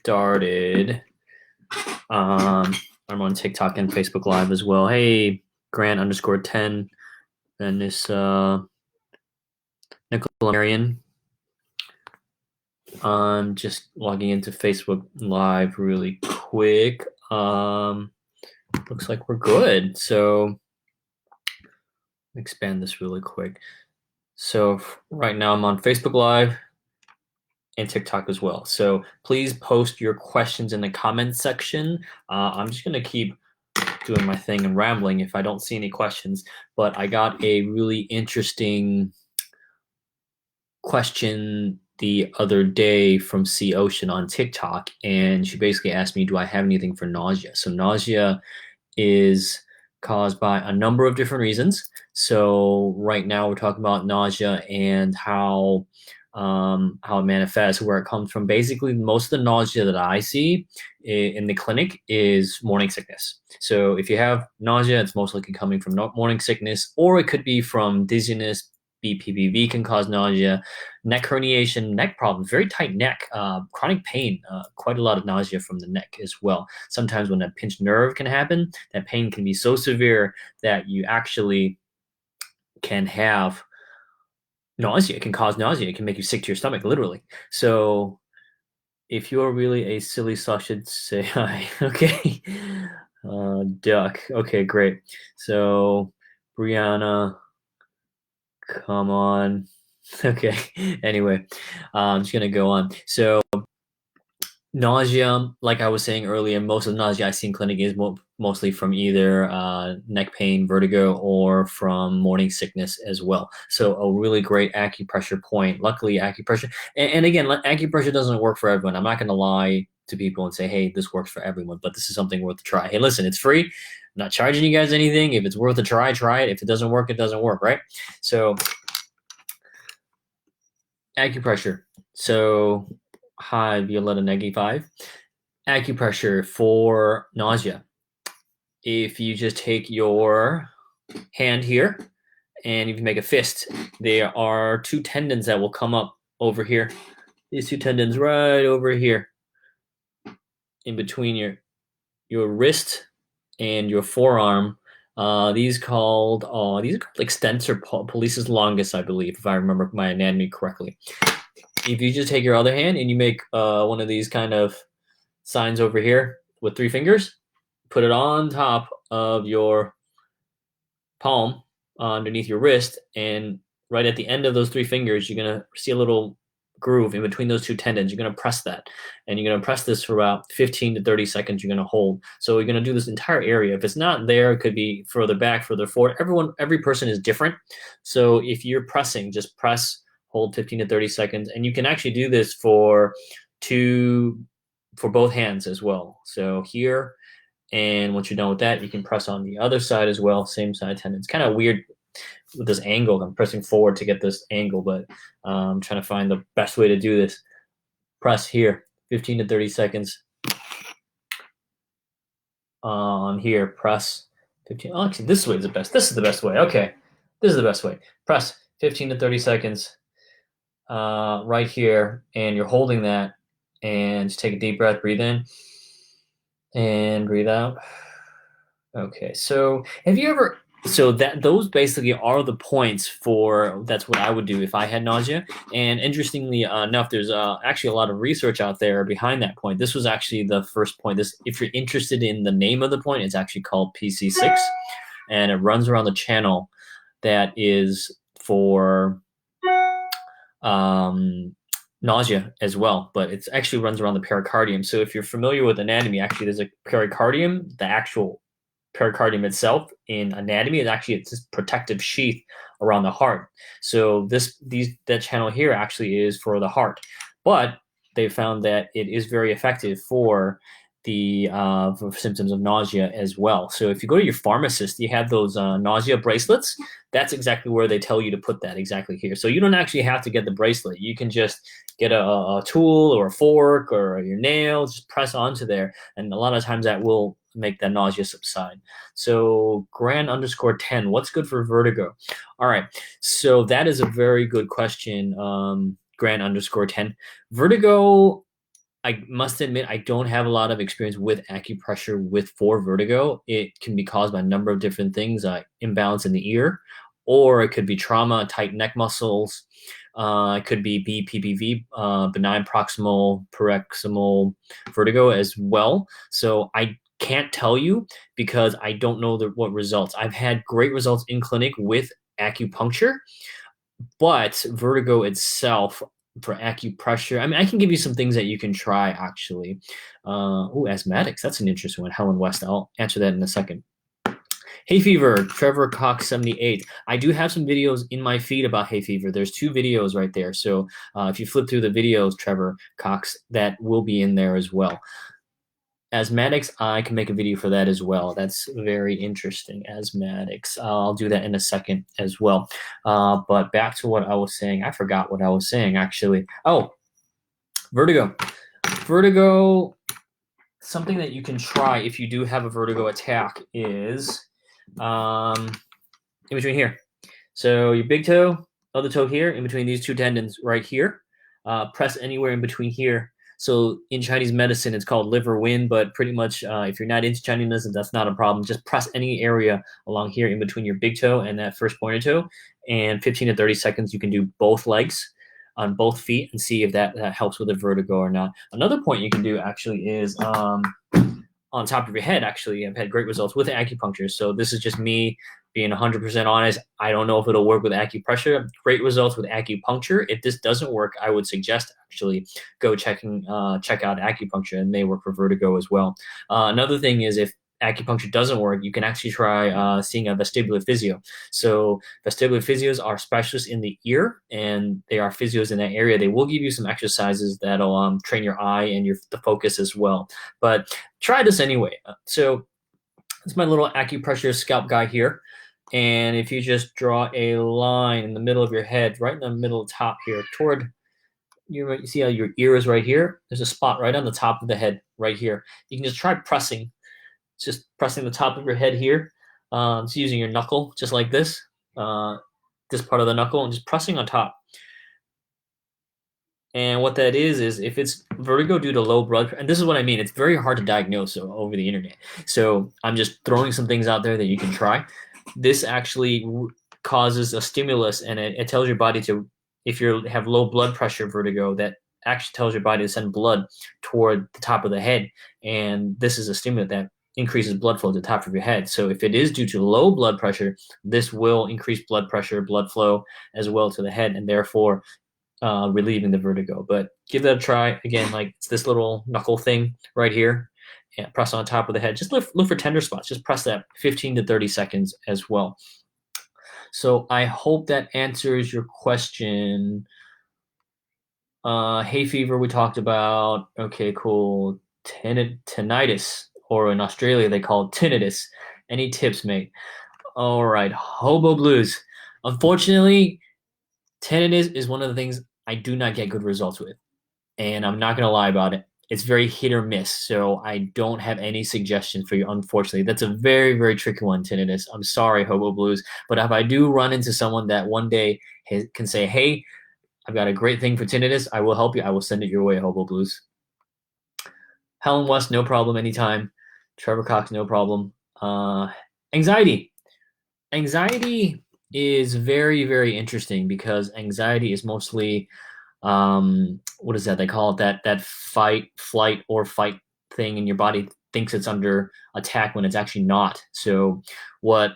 started. I'm on TikTok and Facebook Live as well. Hey, Grant_10, and this Nicola Marion. I'm just logging into Facebook Live really quick. Looks like we're good. So expand this really quick. So right now I'm on Facebook Live and TikTok as well. So please post your questions in the comments section. I'm just gonna keep doing my thing and rambling if I don't see any questions. But I got a really interesting question the other day from C Ocean on TikTok, and she basically asked me, do I have anything for nausea? So nausea is caused by a number of different reasons. So right now we're talking about nausea and how it manifests, where it comes from. Basically, most of the nausea that I see in the clinic is morning sickness. So if you have nausea, it's most likely coming from morning sickness, or it could be from dizziness. BPPV can cause nausea, neck herniation, neck problems, very tight neck, chronic pain, quite a lot of nausea from the neck as well. Sometimes when a pinched nerve can happen, that pain can be so severe that you actually can have nausea. It can cause nausea. It can make you sick to your stomach, literally. So if you're really a silly sausage, should say hi. Okay. Duck. Okay, great. So Brianna, come on. Okay. Anyway, I'm just gonna go on. So nausea, like I was saying earlier, most of the nausea I see in clinic is mostly from either neck pain, vertigo, or from morning sickness as well. So a really great acupressure point. Luckily, acupressure, and again, acupressure doesn't work for everyone. I'm not going to lie to people and say, hey, this works for everyone, but this is something worth a try. Hey, listen, it's free. I'm not charging you guys anything. If it's worth a try, try it. If it doesn't work, it doesn't work, right? So acupressure. So hi, Violetta Negi 5. Acupressure for nausea. If you just take your hand here and if you make a fist, there are two tendons that will come up over here. These two tendons right over here in between your wrist and your forearm. These are called extensor pollicis longus, I believe, if I remember my anatomy correctly. If you just take your other hand and you make one of these kind of signs over here with 3 fingers, put it on top of your palm underneath your wrist, and right at the end of those 3 fingers, you're going to see a little groove in between those 2 tendons. You're going to press that, and you're going to press this for about 15 to 30 seconds. You're going to hold. So you're going to do this entire area. If it's not there, it could be further back, further forward. Every person is different. So if you're pressing, just press, hold 15 to 30 seconds, and you can actually do this for both hands as well. So here, and once you're done with that, you can press on the other side as well, same side tendon. It's kind of weird with this angle. I'm pressing forward to get this angle, but I'm trying to find the best way to do this. Press here, 15 to 30 seconds. On here, press 15. Oh, actually, this way is the best. This is the best way. Okay, this is the best way. Press 15 to 30 seconds right here, and you're holding that, and just take a deep breath, breathe in, and breathe out. Okay, so have you ever, so those basically are the points for, that's what I would do if I had nausea. And interestingly enough, there's actually a lot of research out there behind that point. This was actually the first point. This, if you're interested in the name of the point, it's actually called PC6, and it runs around the channel that is for nausea as well, but it actually runs around the pericardium. So if you're familiar with anatomy, actually there's a pericardium, the actual pericardium itself in anatomy is actually it's this protective sheath around the heart. So that channel here actually is for the heart, but they found that it is very effective for the for symptoms of nausea as well. So if you go to your pharmacist, you have those nausea bracelets. That's exactly where they tell you to put that, exactly here. So you don't actually have to get the bracelet. You can just get a tool or a fork or your nail, just press onto there, and a lot of times that will make that nausea subside. So Gran_10, what's good for vertigo? All right, so that is a very good question, Gran_10. Vertigo I must admit, I don't have a lot of experience with acupressure for vertigo. It can be caused by a number of different things, imbalance in the ear, or it could be trauma, tight neck muscles. It could be BPPV, benign proximal paroxysmal vertigo as well. So I can't tell you because I don't know what results. I've had great results in clinic with acupuncture, but vertigo itself for acupressure, I mean, I can give you some things that you can try actually. Asthmatics, that's an interesting one. Helen West, I'll answer that in a second. Hay fever, Trevor Cox 78. I do have some videos in my feed about hay fever. There's 2 videos right there. So if you flip through the videos, Trevor Cox, that will be in there as well. Asthmatics, I can make a video for that as well. That's very interesting. Asthmatics, I'll do that in a second as well. But back to what I was saying. I forgot what I was saying actually. Oh, vertigo. Vertigo, something that you can try if you do have a vertigo attack is in between here. So your big toe, other toe here, in between these 2 tendons right here. Press anywhere in between here. So in Chinese medicine, it's called liver wind, but pretty much if you're not into Chinese medicine, that's not a problem. Just press any area along here in between your big toe and that first pointer toe. And 15 to 30 seconds, you can do both legs on both feet and see if that helps with the vertigo or not. Another point you can do actually is on top of your head. Actually, I've had great results with acupuncture. So this is just me being 100% honest. I don't know if it'll work with acupressure. Great results with acupuncture. If this doesn't work, I would suggest actually go check out acupuncture. It may work for vertigo as well. Another thing is if acupuncture doesn't work, you can actually try seeing a vestibular physio. So vestibular physios are specialists in the ear, and they are physios in that area. They will give you some exercises that'll train your eye and the focus as well. But try this anyway. So it's my little acupressure scalp guy here. And if you just draw a line in the middle of your head, right in the middle top here, toward you see how your ear is right here? There's a spot right on the top of the head right here. You can just try pressing, just pressing the top of your head here. Just using your knuckle, just like this part of the knuckle, and just pressing on top. And what that is if it's vertigo due to low blood pressure, and this is what I mean, it's very hard to diagnose over the internet. So I'm just throwing some things out there that you can try. This actually causes a stimulus, and it tells your body to, if you have low blood pressure vertigo, that actually tells your body to send blood toward the top of the head. And this is a stimulant that increases blood flow to the top of your head. So if it is due to low blood pressure, this will increase blood pressure, blood flow as well to the head, and therefore relieving the vertigo. But give that a try. Again, like it's this little knuckle thing right here. And press on top of the head. Just look for tender spots. Just press that 15 to 30 seconds as well. So I hope that answers your question. Hay fever we talked about. Okay, cool. Tinnitus, or in Australia they call it tinnitus. Any tips, mate? All right, hobo blues. Unfortunately, tinnitus is one of the things I do not get good results with. And I'm not going to lie about it. It's very hit or miss. So I don't have any suggestions for you, unfortunately. That's a very, very tricky one, tinnitus. I'm sorry, Hobo Blues. But if I do run into someone that one day can say, hey, I've got a great thing for tinnitus, I will help you. I will send it your way, Hobo Blues. Helen West, no problem, anytime. Trevor Cox, no problem. Anxiety. Anxiety is very, very interesting because anxiety is mostly what is that they call it, that fight, flight, or fight thing, and your body thinks it's under attack when it's actually not. So what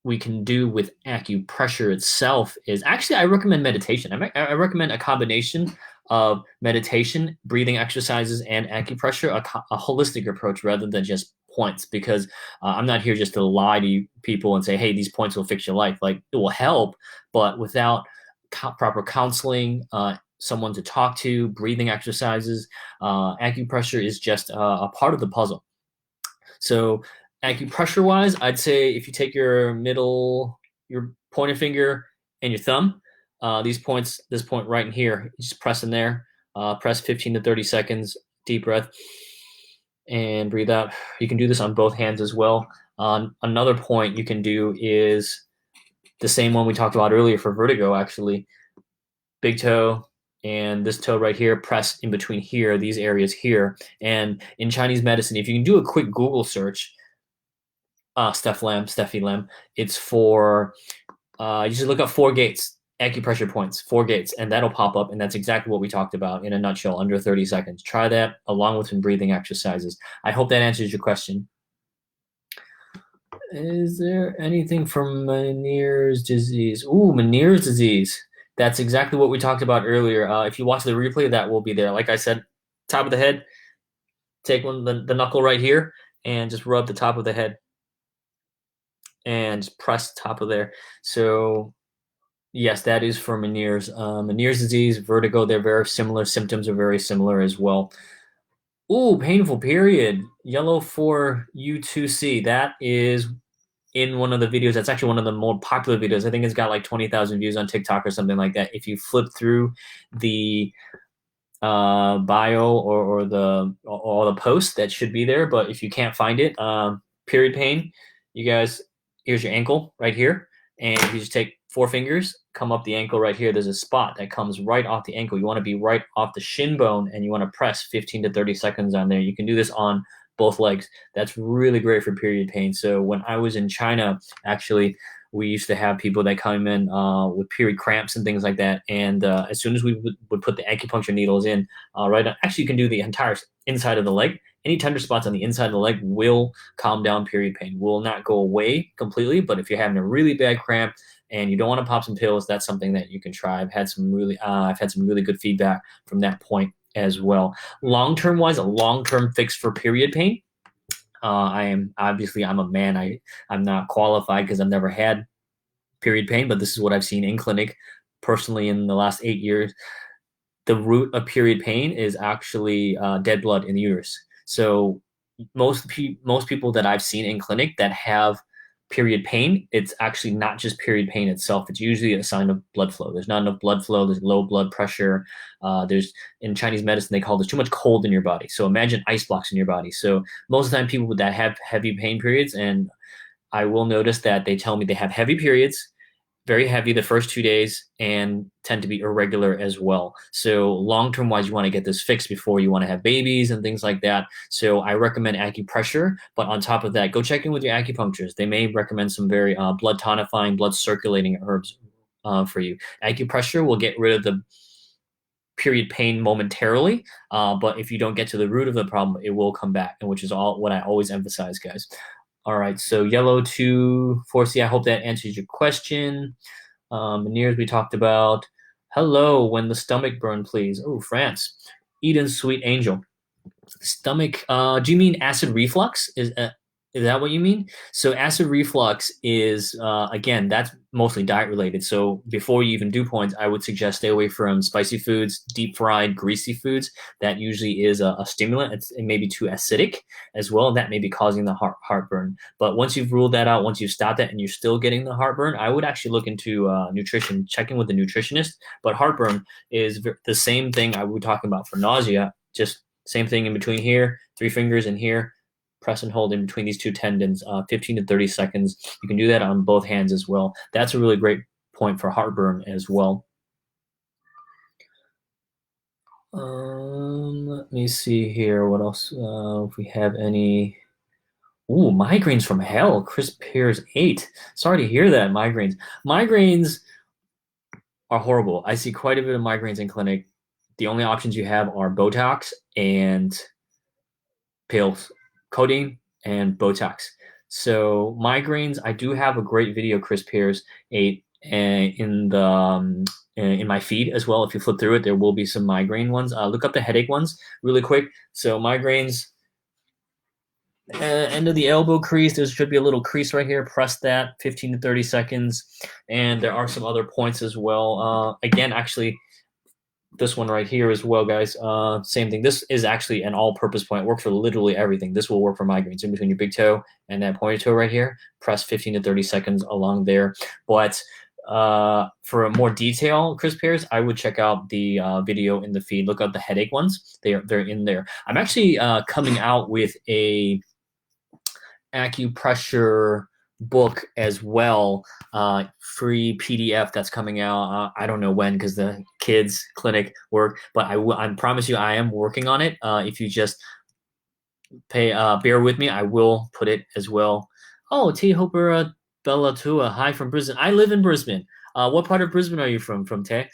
we can do with acupressure itself is actually, I recommend meditation. I recommend a combination of meditation, breathing exercises, and acupressure, a holistic approach rather than just points, because I'm not here just to lie to people and say, hey, these points will fix your life. Like, it will help, but without proper counseling, someone to talk to, breathing exercises, acupressure is just a part of the puzzle. So acupressure wise, I'd say if you take your pointer finger and your thumb, this point right in here, you just press in there, press 15 to 30 seconds, deep breath, and breathe out. You can do this on both hands as well. Another point you can do is the same one we talked about earlier for vertigo, actually. Big toe, and this toe right here, press in between here, these areas here. And in Chinese medicine, if you can do a quick Google search, Steffi Lam, it's for, you just look up 4 gates, acupressure points, 4 gates, and that'll pop up. And that's exactly what we talked about in a nutshell, under 30 seconds. Try that along with some breathing exercises. I hope that answers your question. Is there anything from Meniere's disease? Ooh, Meniere's disease. That's exactly what we talked about earlier. If you watch the replay, that will be there. Like I said, top of the head, take the knuckle right here and just rub the top of the head and press top of there. So yes, that is for Meniere's. Meniere's disease, vertigo, they're very similar. Symptoms are very similar as well. Ooh, painful period. Yellow for U2C. That is in one of the videos. That's actually one of the more popular videos. I think it's got like 20,000 views on TikTok or something like that. If you flip through the bio or the post, that should be there. But if you can't find it, period pain, you guys, here's your ankle right here. And if you just take 4 fingers, come up the ankle right here, there's a spot that comes right off the ankle. You want to be right off the shin bone, and you want to press 15 to 30 seconds on there. You can do this on both legs. That's really great for period pain. So when I was in China, actually, we used to have people that come in with period cramps and things like that. And as soon as we would put the acupuncture needles in, right on, actually, you can do the entire inside of the leg. Any tender spots on the inside of the leg will calm down period pain. Will not go away completely, but if you're having a really bad cramp and you don't want to pop some pills, that's something that you can try. I've had some really good feedback from that point as well. Long-term wise, a long-term fix for period pain. I'm a man. I'm not qualified because I've never had period pain, but this is what I've seen in clinic personally in the last 8 years. The root of period pain is actually dead blood in the uterus. So most people that I've seen in clinic that have period pain, it's actually not just period pain itself. It's usually a sign of blood flow. There's not enough blood flow. There's low blood pressure. There's in Chinese medicine they call there's too much cold in your body. So imagine ice blocks in your body. So most of the time people that have heavy pain periods, and I will notice that they tell me they have heavy periods, very heavy the first 2 days, and tend to be irregular as well. So long-term wise, you want to get this fixed before you want to have babies and things like that. So I recommend acupressure, but on top of that, go check in with your acupuncturist. They may recommend some very blood tonifying, blood circulating herbs for you. Acupressure will get rid of the period pain momentarily, but if you don't get to the root of the problem, it will come back, and which is all what I always emphasize, guys. All right, so yellow to 4C. I hope that answers your question. Meniere's we talked about. Hello, when the stomach burn, please. Oh, France. Eden's Sweet Angel. Stomach. Do you mean acid reflux? Is that what you mean? So acid reflux is again, that's mostly diet related. So before you even do points, I would suggest stay away from spicy foods, deep fried, greasy foods. That usually is a stimulant. It may be too acidic as well. That may be causing the heartburn. But once you've ruled that out, once you've stopped that and you're still getting the heartburn, I would actually look into nutrition, checking with the nutritionist. But heartburn is the same thing I would talking about for nausea. Just same thing in between here, 3 fingers in here, press and hold in between these two tendons, 15 to 30 seconds. You can do that on both hands as well. That's a really great point for heartburn as well. Let me see here. What else? If we have any. Ooh, migraines from hell. Chris Pears 8. Sorry to hear that, migraines. Migraines are horrible. I see quite a bit of migraines in clinic. The only options you have are Botox and pills, codeine and Botox. So migraines, I do have a great video, Chris Pears 8, in the in my feed as well. If you flip through it, there will be some migraine ones. Look up the headache ones really quick. So migraines, end of the elbow crease, there should be a little crease right here. Press that 15 to 30 seconds. And there are some other points as well. Again, actually, this one right here as well, guys. Same thing. This is actually an all-purpose point. It works for literally everything. This will work for migraines. In between your big toe and that pointed toe right here, press 15 to 30 seconds along there. But for a more detail, Chris Pears, I would check out the video in the feed. Look up the headache ones. They're in there. I'm actually coming out with a acupressure book as well, free PDF that's coming out. I don't know when because the kids clinic work, but I promise you I am working on it. If you just bear with me, I will put it as well. Oh, T Hopera Bella Tua, hi from Brisbane. I live in Brisbane. What part of Brisbane are you from? From Te?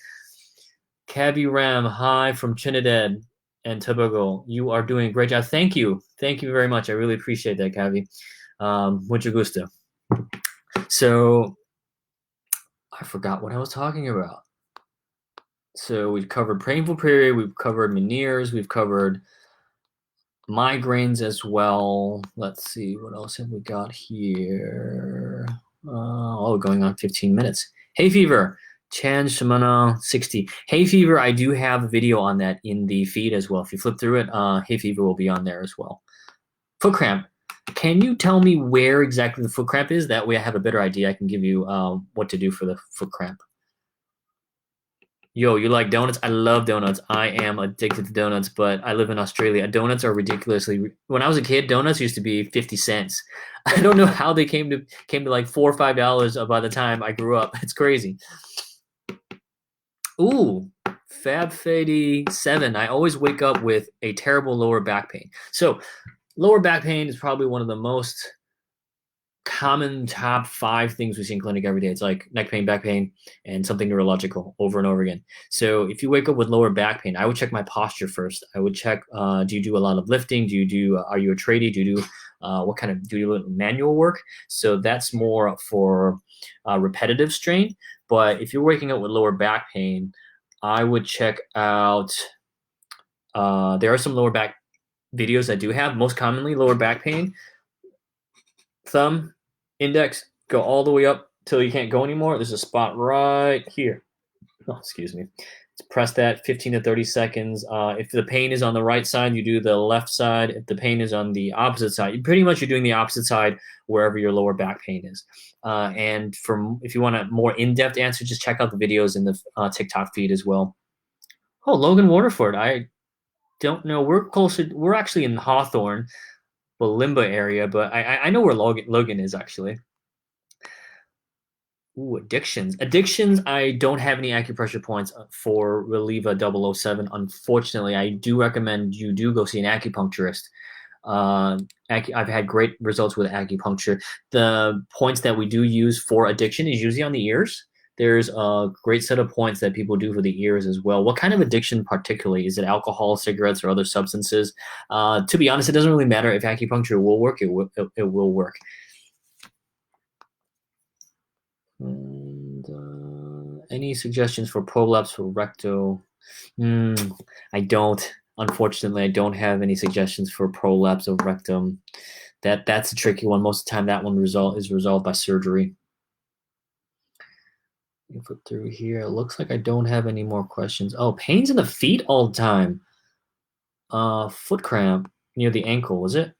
Cabby Ram, hi from Trinidad and Tobago. You are doing a great job. Thank you. Thank you very much. I really appreciate that, Cabby. Mucho gusto. So I forgot what I was talking about. So we've covered painful period, we've covered Meniere's, we've covered migraines as well. Let's see, what else have we got here? Going on 15 minutes. Hay fever, Chan Shimano 60. Hay fever, I do have a video on that in the feed as well. If you flip through it, hay fever will be on there as well. Foot cramp. Can you tell me where exactly the foot cramp is? That way I have a better idea. I can give you what to do for the foot cramp. Yo, you like donuts? I love donuts. I am addicted to donuts, but I live in Australia. Donuts are ridiculously. When I was a kid, donuts used to be 50 cents. I don't know how they came to like $4 or $5 by the time I grew up. It's crazy. Ooh, Fab 7. I always wake up with a terrible lower back pain. So, lower back pain is probably one of the most common top 5 things we see in clinic every day. It's like neck pain, back pain, and something neurological over and over again. So if you wake up with lower back pain, I would check my posture first. I would check, do you do a lot of lifting? Are you a tradie? Do you do, do you do manual work? So that's more for repetitive strain. But if you're waking up with lower back pain, I would check out, there are some lower back videos I do have. Most commonly, lower back pain, thumb, index, go all the way up till you can't go anymore. There's a spot right here. Oh, excuse me. Let's press that 15 to 30 seconds. If the pain is on the right side, you do the left side. If the pain is on the opposite side, you're doing the opposite side wherever your lower back pain is. And if you want a more in-depth answer, just check out the videos in the TikTok feed as well. Oh, Logan Waterford. I don't know. We're closer. We're actually in Hawthorne, Balimba area, but I know where Logan is actually. Ooh, addictions. Addictions, I don't have any acupressure points for Relieva 007. Unfortunately, I do recommend you do go see an acupuncturist. I've had great results with acupuncture. The points that we do use for addiction is usually on the ears. There's a great set of points that people do for the ears as well. What kind of addiction particularly? Is it alcohol, cigarettes, or other substances? To be honest, it doesn't really matter. If acupuncture will work, it will work. And any suggestions for prolapse for recto? I don't. Unfortunately, I don't have any suggestions for prolapse of rectum. That's a tricky one. Most of the time, that one is resolved by surgery. Let me flip through here. It looks like I don't have any more questions. Oh, pains in the feet all the time. Foot cramp near the ankle, was it?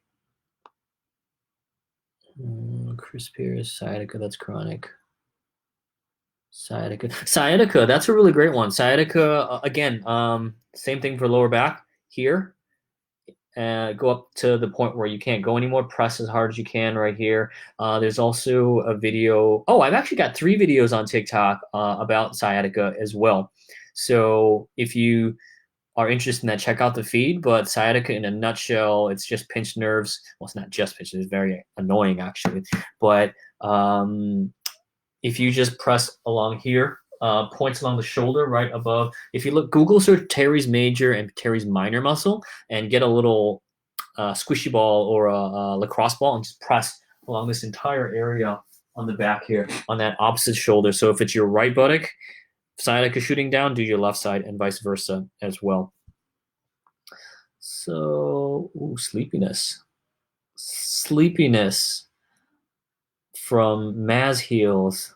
Chris Pierce, sciatica, that's chronic. Sciatica, that's a really great one. Sciatica, again, same thing for lower back here. Go up to the point where you can't go anymore. Press as hard as you can right here. There's also a video. Oh, I've actually got 3 videos on TikTok about sciatica as well. So if you are interested in that, check out the feed. But sciatica in a nutshell, it's just pinched nerves. Well, it's not just pinched. It's very annoying actually. But if you just press along here, points along the shoulder right above. If you look, Google search teres major and teres minor muscle and get a little squishy ball or a lacrosse ball and just press along this entire area on the back here on that opposite shoulder. So if it's your right buttock, sciatica shooting down, do your left side and vice versa as well. So, sleepiness. Sleepiness from Maz Heels.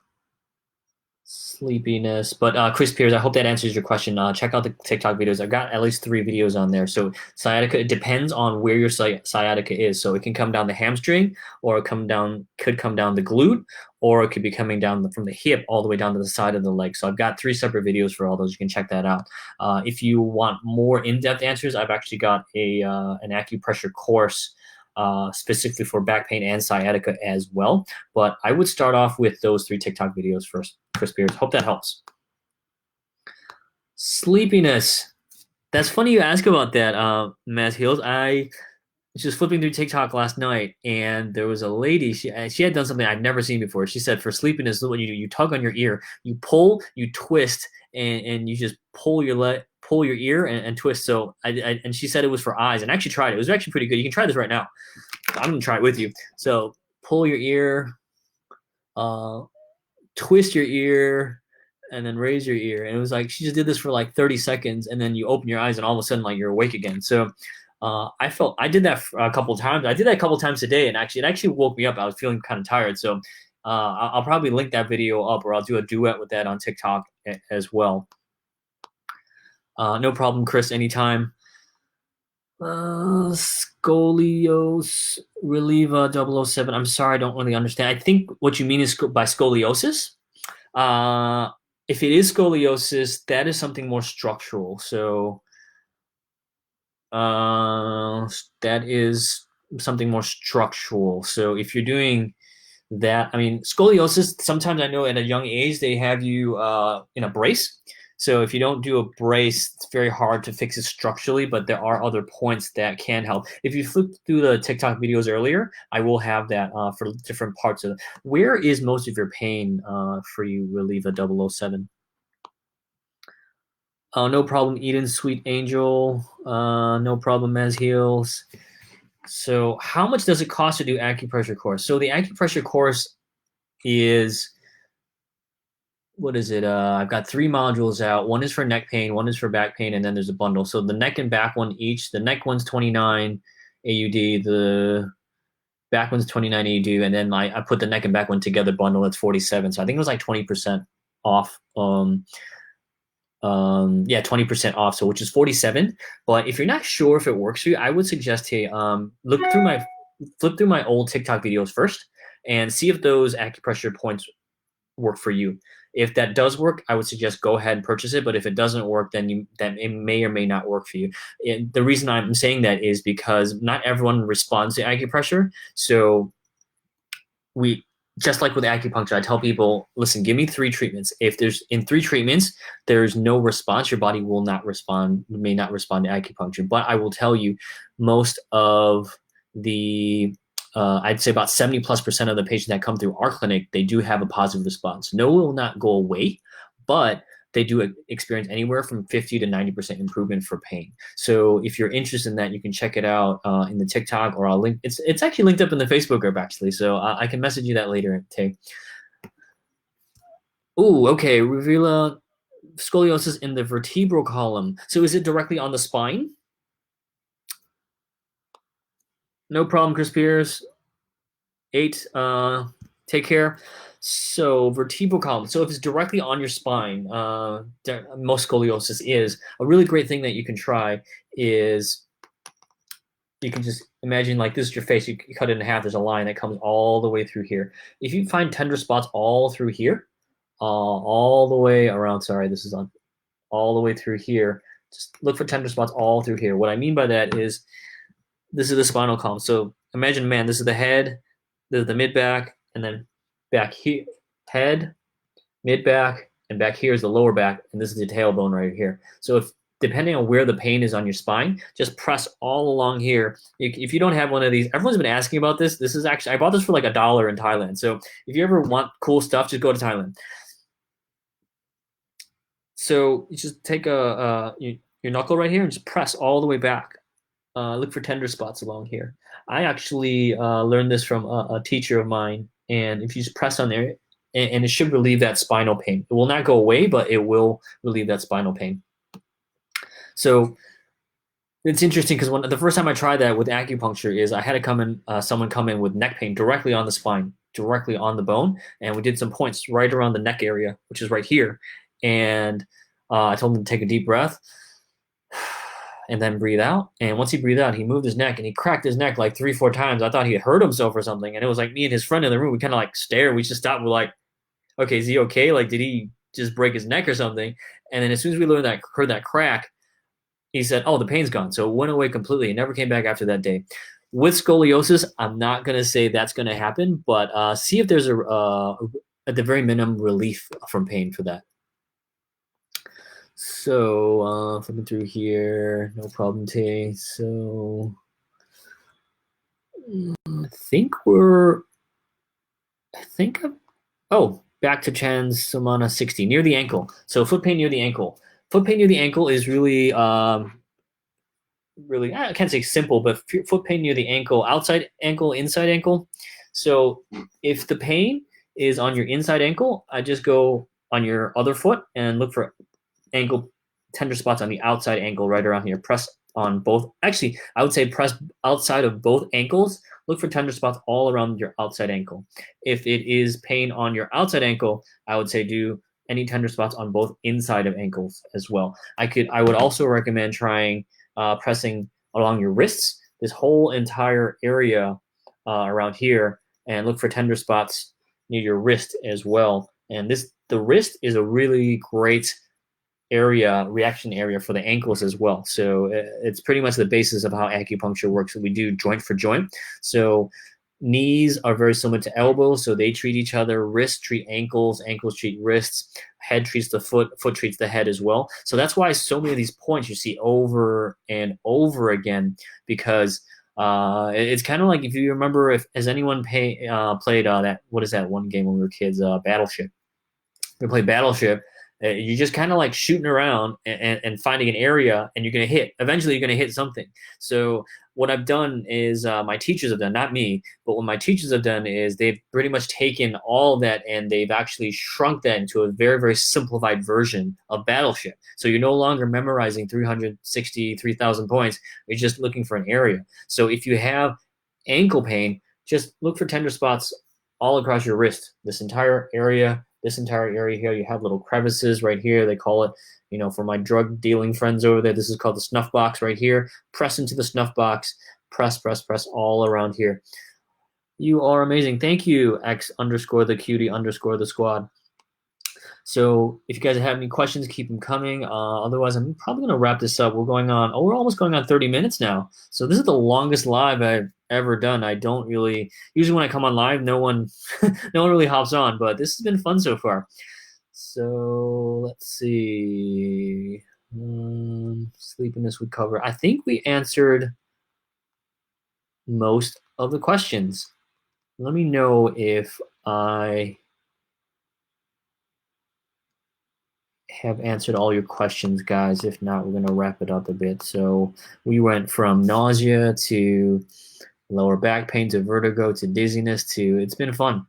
Sleepiness. But Chris Pierce, I hope that answers your question. Check out the TikTok videos. I've got at least 3 videos on there. So sciatica, it depends on where your sciatica is. So it can come down the hamstring, or it could come down the glute, or it could be coming down from the hip all the way down to the side of the leg. So I've got 3 separate videos for all those. You can check that out. If you want more in-depth answers, I've actually got an acupressure course specifically for back pain and sciatica as well. But I would start off with those 3 TikTok videos first, Chris Spears. Hope that helps. Sleepiness. That's funny you ask about that, Matt Heels. I was just flipping through TikTok last night, and there was a lady. She had done something I'd never seen before. She said for sleepiness, what you do: you tug on your ear, you pull, you twist, and you just pull your ear and twist. So and she said it was for eyes, and I actually tried it. It was actually pretty good. You can try this right now. I'm gonna try it with you. So pull your ear, uh, twist your ear, and then raise your ear. And it was like she just did this for like 30 seconds, and then you open your eyes, and all of a sudden, like you're awake again. So I did that a couple of times. I did that a couple of times a day, and it actually woke me up. I was feeling kind of tired, so I'll probably link that video up, or I'll do a duet with that on TikTok as well. No problem, Chris. Anytime. Scolios Relieva 007. I'm sorry, I don't really understand. I think what you mean is by scoliosis. Uh, if it is scoliosis, that is something more structural. So that is something more structural. So if you're doing that, I mean, scoliosis, sometimes I know at a young age they have you in a brace. So if you don't do a brace, it's very hard to fix it structurally, but there are other points that can help. If you flip through the TikTok videos earlier, I will have that for different parts of it. Where is most of your pain for you, Relieva 007? No problem, Eden, Sweet Angel. No problem, As Heals. So how much does it cost to do acupressure course? So the acupressure course is, what is it? I've got 3 modules out. One is for neck pain, one is for back pain, and then there's a bundle. So the neck and back one each. The neck one's 29 AUD. The back one's 29 AUD, and then I put the neck and back one together bundle. That's 47. So I think it was like 20% off. Yeah, 20% off. So which is 47. But if you're not sure if it works for you, I would suggest, hey, flip through my old TikTok videos first and see if those acupressure points work for you. If that does work, I would suggest go ahead and purchase it. But if it doesn't work, then it may or may not work for you. And the reason I'm saying that is because not everyone responds to acupressure. So we, just like with acupuncture, I tell people, listen, give me 3 treatments. If there's in 3 treatments, there's no response, your body will not respond, may not respond to acupuncture. But I will tell you, most of the I'd say about 70+% of the patients that come through our clinic, they do have a positive response. No, it will not go away, but they do experience anywhere from 50 to 90% improvement for pain. So if you're interested in that, you can check it out in the TikTok, or I'll link. It's actually linked up in the Facebook group actually, so I can message you that later, Tay. Ooh, okay. Reveal scoliosis in the vertebral column. So is it directly on the spine? No problem, Chris Pierce. 8. Take care. So vertebral column. So if it's directly on your spine, most scoliosis is, a really great thing that you can try is you can just imagine like this is your face. You cut it in half. There's a line that comes all the way through here. If you find tender spots all through here, all the way around. Sorry, this is on all the way through here. Just look for tender spots all through here. What I mean by that is this is the spinal column. So imagine, man, this is the head, this is the mid back, and then back here, head, mid back, and back here is the lower back, and this is the tailbone right here. So if depending on where the pain is on your spine, just press all along here. If you don't have one of these, everyone's been asking about this. This is actually, I bought this for like $1 in Thailand. So if you ever want cool stuff, just go to Thailand. So you just take your knuckle right here and just press all the way back. Look for tender spots along here. I actually learned this from a teacher of mine, and if you just press on there, and it should relieve that spinal pain. It will not go away, but it will relieve that spinal pain. So it's interesting because the first time I tried that with acupuncture is I had to someone come in with neck pain directly on the spine, directly on the bone, and we did some points right around the neck area, which is right here, and I told him to take a deep breath and then breathe out. And once he breathed out, he moved his neck and he cracked his neck like 3-4 times. I thought he had hurt himself or something. And it was like me and his friend in the room. We kind of like stared. We just stopped. We're like, okay, is he okay? Like, did he just break his neck or something? And then as soon as we heard that crack, he said, oh, the pain's gone. So it went away completely. It never came back after that day. With scoliosis, I'm not going to say that's going to happen, but see if there's at the very minimum, relief from pain for that. So, flipping through here, no problem, Tay. So, I think oh, back to Chan's Samana 60, near the ankle. So, foot pain near the ankle. Foot pain near the ankle is really, really, I can't say simple, but foot pain near the ankle, outside ankle, inside ankle. So, if the pain is on your inside ankle, I just go on your other foot and look for ankle tender spots on the outside ankle right around here. Press on both. Actually, I would say press outside of both ankles. Look for tender spots all around your outside ankle. If it is pain on your outside ankle, I would say do any tender spots on both inside of ankles as well. I would also recommend trying pressing along your wrists, this whole entire area around here, and look for tender spots near your wrist as well. And the wrist is a really great reaction area for the ankles as well. So it's pretty much the basis of how acupuncture works. We do joint for joint. So knees are very similar to elbows, so they treat each other. Wrists treat ankles, ankles treat wrists, head treats the foot, foot treats the head as well. So that's why so many of these points you see over and over again, because it's kind of like, if you remember, if has anyone played that, what is that one game when we were kids, Battleship. We play Battleship. You're just kind of like shooting around and finding an area, and you're going to hit. Eventually, you're going to hit something. So what I've done is my teachers have done, not me, but what my teachers have done is they've pretty much taken all of that and they've actually shrunk that into a very, very simplified version of Battleship. So you're no longer memorizing 363,000 points. You're just looking for an area. So if you have ankle pain, just look for tender spots all across your wrist, this entire area here. You have little crevices right here. They call it, for my drug dealing friends over there, this is called the snuff box right here. Press into the snuff box. Press, press, press all around here. You are amazing. Thank you, X_the cutie_the squad. So if you guys have any questions, keep them coming. Otherwise, I'm probably going to wrap this up. We're almost going on 30 minutes now. So this is the longest live I've ever done. I don't really, usually when I come on live, no one really hops on, but this has been fun so far. So let's see. Sleepiness would cover. I think we answered most of the questions. Let me know if I have answered all your questions, guys. If not, we're going to wrap it up a bit. So we went from nausea to lower back pain to vertigo to dizziness to, it's been fun.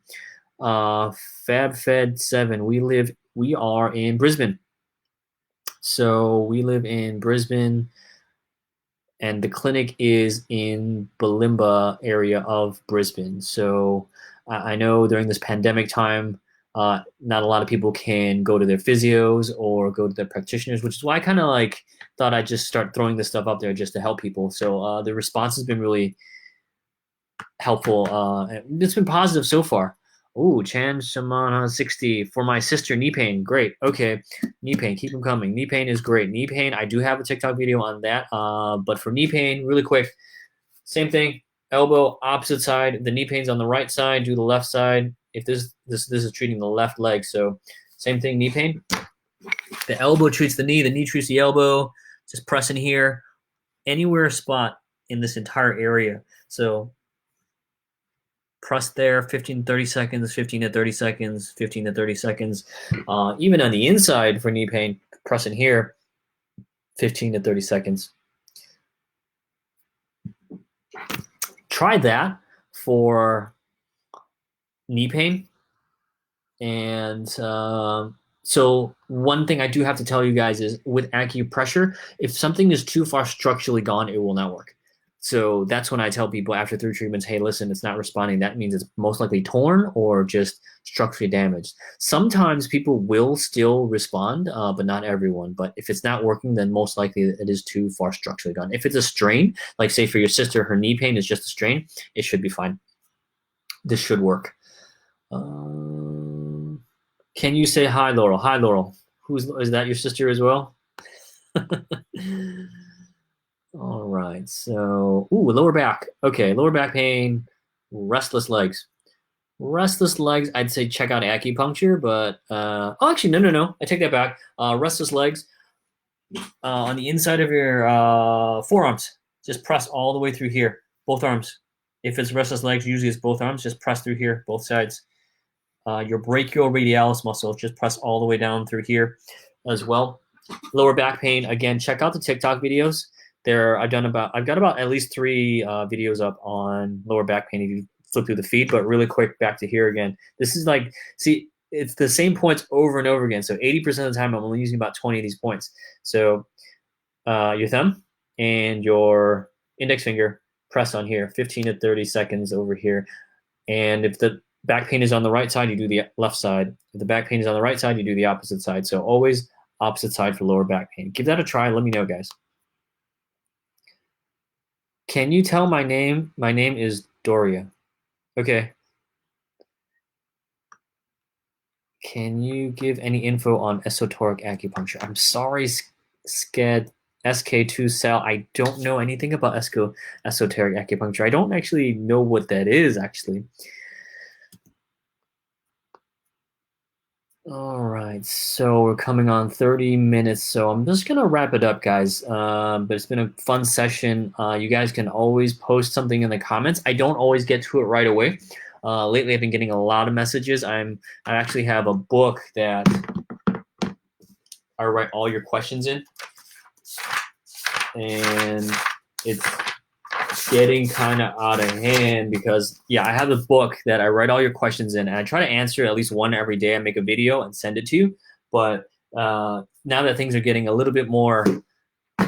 FabFed7, we are in Brisbane. So we live in Brisbane, and the clinic is in Bulimba area of Brisbane. So I know during this pandemic time, not a lot of people can go to their physios or go to their practitioners, which is why I kind of like thought I'd just start throwing this stuff up there just to help people. So the response has been really helpful. It's been positive so far. Ooh, Chan Shamana 60 for my sister, knee pain. Great. Okay. Knee pain. Keep them coming. Knee pain is great. Knee pain, I do have a TikTok video on that. But for knee pain, really quick, same thing. Elbow, opposite side. The knee pain's on the right side. Do the left side. If this is treating the left leg. So same thing, knee pain. The elbow treats the knee treats the elbow. Just press in here. Anywhere spot in this entire area. So press there 15 to 30 seconds, 15 to 30 seconds, 15 to 30 seconds. Even on the inside for knee pain, press in here 15 to 30 seconds. Try that for knee pain. And so one thing I do have to tell you guys is with acupressure, if something is too far structurally gone, it will not work. So that's when I tell people after 3 treatments, hey, listen, it's not responding. That means it's most likely torn or just structurally damaged. Sometimes people will still respond, but not everyone. But if it's not working, then most likely it is too far structurally gone. If it's a strain, like say for your sister, her knee pain is just a strain, it should be fine. This should work. Can you say hi, Laurel? Hi, Laurel. Is that your sister as well? All right. So, lower back. Okay, lower back pain, restless legs. Restless legs, I'd say check out acupuncture, but actually, no. I take that back. Restless legs on the inside of your forearms. Just press all the way through here, both arms. If it's restless legs, usually it's both arms. Just press through here, both sides. Your brachioradialis muscle, just press all the way down through here as well. Lower back pain, again, check out the TikTok videos. I've got about at least 3 videos up on lower back pain if you flip through the feed. But really quick, back to here again. This is like, see, it's the same points over and over again. So 80% of the time, I'm only using about 20 of these points. So your thumb and your index finger press on here, 15 to 30 seconds over here. And if the back pain is on the right side, you do the left side. If the back pain is on the right side, you do the opposite side. So always opposite side for lower back pain. Give that a try. Let me know, guys. Can you tell my name? My name is Doria. Okay. Can you give any info on esoteric acupuncture? I'm sorry, Sked SK2 Cell. I don't know anything about esoteric acupuncture. I don't actually know what that is, actually. All right, so we're coming on 30 minutes, so I'm just gonna wrap it up, guys. But it's been a fun session. You guys can always post something in the comments. I don't always get to it right away. Lately, I've been getting a lot of messages. I actually have a book that I write all your questions in, and it's getting kind of out of hand because I have a book that I write all your questions in, and I try to answer at least one every day. I make a video and send it to you. But now that things are getting a little bit more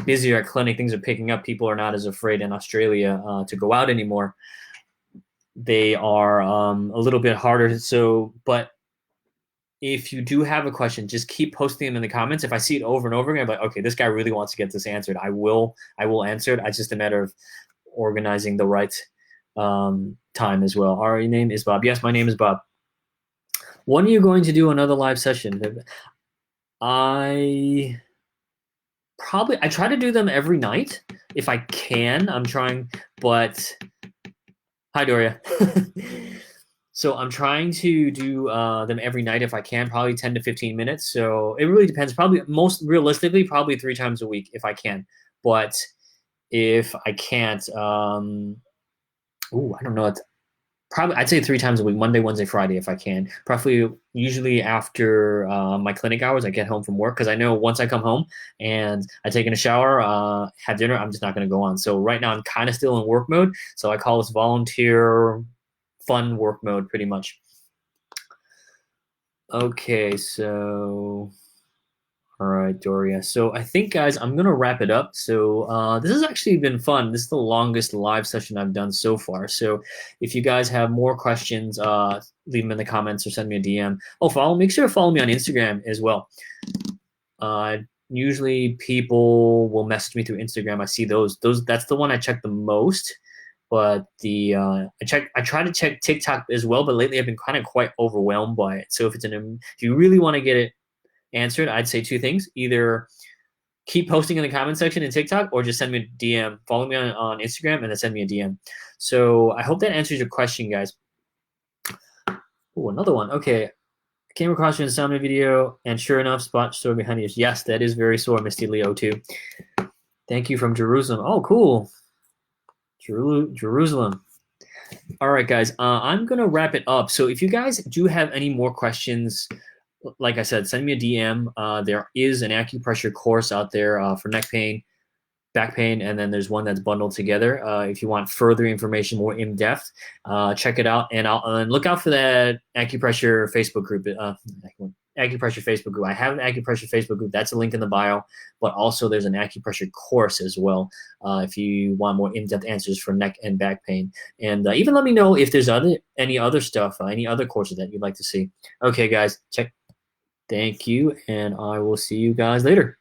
busier at clinic, things are picking up. People are not as afraid in Australia to go out anymore. They are a little bit harder. So, but if you do have a question, just keep posting them in the comments. If I see it over and over again, I'm like, okay, this guy really wants to get this answered. I will answer it. It's just a matter of organizing the right time as well. Our name is Bob. Yes, my name is Bob. When are you going to do another live session? I try to do them every night if I can. I'm trying, but hi, Doria. So I'm trying to do them every night if I can, probably 10 to 15 minutes. So it really depends. Probably most realistically, probably 3 times a week if I can. But if I can't, I don't know. Probably I'd say 3 times a week, Monday, Wednesday, Friday, if I can. Probably usually after my clinic hours, I get home from work because I know once I come home and I take in a shower, have dinner, I'm just not going to go on. So right now I'm kind of still in work mode. So I call this volunteer fun work mode pretty much. Okay, so all right, Doria. So I think, guys, I'm gonna wrap it up. So this has actually been fun. This is the longest live session I've done so far. So if you guys have more questions, leave them in the comments or send me a DM. Oh, make sure to follow me on Instagram as well. Usually people will message me through Instagram. I see those. That's the one I check the most. But I try to check TikTok as well, but lately I've been kind of quite overwhelmed by it. So if you really want to get it answered, I'd say 2 things: either keep posting in the comment section in TikTok, or just send me a DM. Follow me on Instagram and then send me a DM. So I hope that answers your question, guys. Oh, another one. Okay. I came across your insomnia video, and sure enough, spot sore behind you. Yes, that is very sore, Misty Leo too. Thank you from Jerusalem. Oh, cool. Jerusalem. All right, guys. I'm gonna wrap it up. So if you guys do have any more questions, like I said, send me a DM. There is an acupressure course out there for neck pain, back pain, and then there's one that's bundled together. If you want further information, more in depth, check it out, and look out for that acupressure Facebook group. Acupressure Facebook group. I have an acupressure Facebook group. That's a link in the bio. But also, there's an acupressure course as well. If you want more in-depth answers for neck and back pain, and even let me know if there's any other stuff, any other courses that you'd like to see. Okay, guys, check. Thank you, and I will see you guys later.